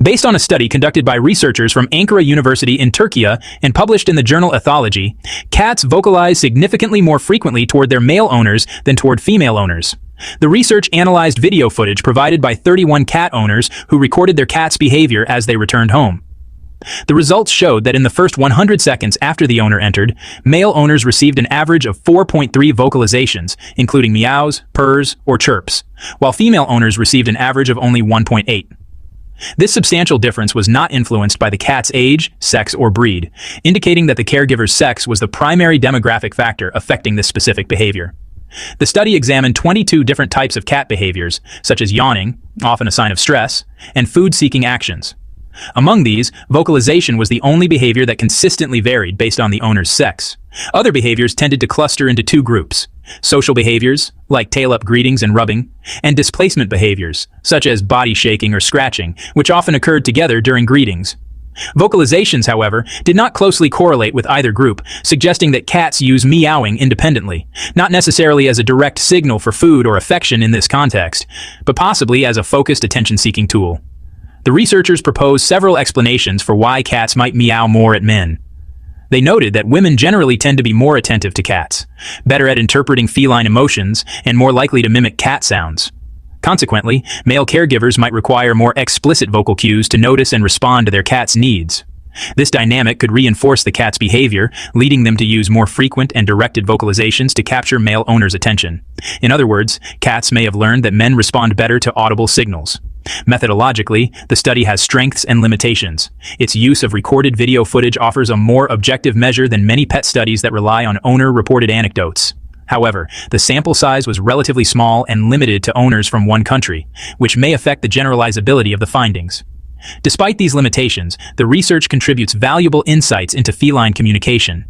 Based on a study conducted by researchers from Ankara University in Turkey and published in the journal Ethology, cats vocalize significantly more frequently toward their male owners than toward female owners. The research analyzed video footage provided by 31 cat owners who recorded their cat's behavior as they returned home. The results showed that in the first 100 seconds after the owner entered, male owners received an average of 4.3 vocalizations, including meows, purrs, or chirps, while female owners received an average of only 1.8. This substantial difference was not influenced by the cat's age, sex, or breed, indicating that the caregiver's sex was the primary demographic factor affecting this specific behavior. The study examined 22 different types of cat behaviors, such as yawning, often a sign of stress, and food-seeking actions. Among these, vocalization was the only behavior that consistently varied based on the owner's sex. Other behaviors tended to cluster into two groups: social behaviors, like tail-up greetings and rubbing, and displacement behaviors, such as body shaking or scratching, which often occurred together during greetings. Vocalizations, however, did not closely correlate with either group, suggesting that cats use meowing independently, not necessarily as a direct signal for food or affection in this context, but possibly as a focused attention-seeking tool. The researchers proposed several explanations for why cats might meow more at men. They noted that women generally tend to be more attentive to cats, better at interpreting feline emotions, and more likely to mimic cat sounds. Consequently, male caregivers might require more explicit vocal cues to notice and respond to their cat's needs. This dynamic could reinforce the cat's behavior, leading them to use more frequent and directed vocalizations to capture male owners' attention. In other words, cats may have learned that men respond better to audible signals. Methodologically, the study has strengths and limitations. Its use of recorded video footage offers a more objective measure than many pet studies that rely on owner-reported anecdotes. However, the sample size was relatively small and limited to owners from one country, which may affect the generalizability of the findings. Despite these limitations, the research contributes valuable insights into feline communication.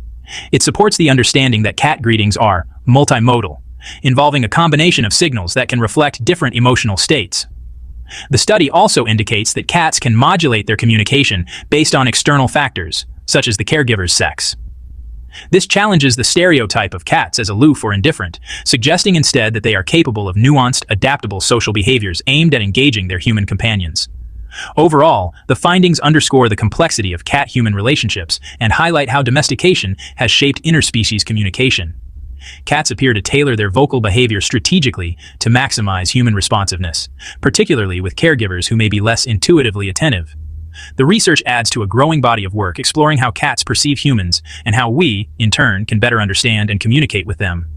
It supports the understanding that cat greetings are multimodal, involving a combination of signals that can reflect different emotional states. The study also indicates that cats can modulate their communication based on external factors, such as the caregiver's sex. This challenges the stereotype of cats as aloof or indifferent, suggesting instead that they are capable of nuanced, adaptable social behaviors aimed at engaging their human companions. Overall, the findings underscore the complexity of cat-human relationships and highlight how domestication has shaped interspecies communication. Cats appear to tailor their vocal behavior strategically to maximize human responsiveness, particularly with caregivers who may be less intuitively attentive. The research adds to a growing body of work exploring how cats perceive humans and how we, in turn, can better understand and communicate with them.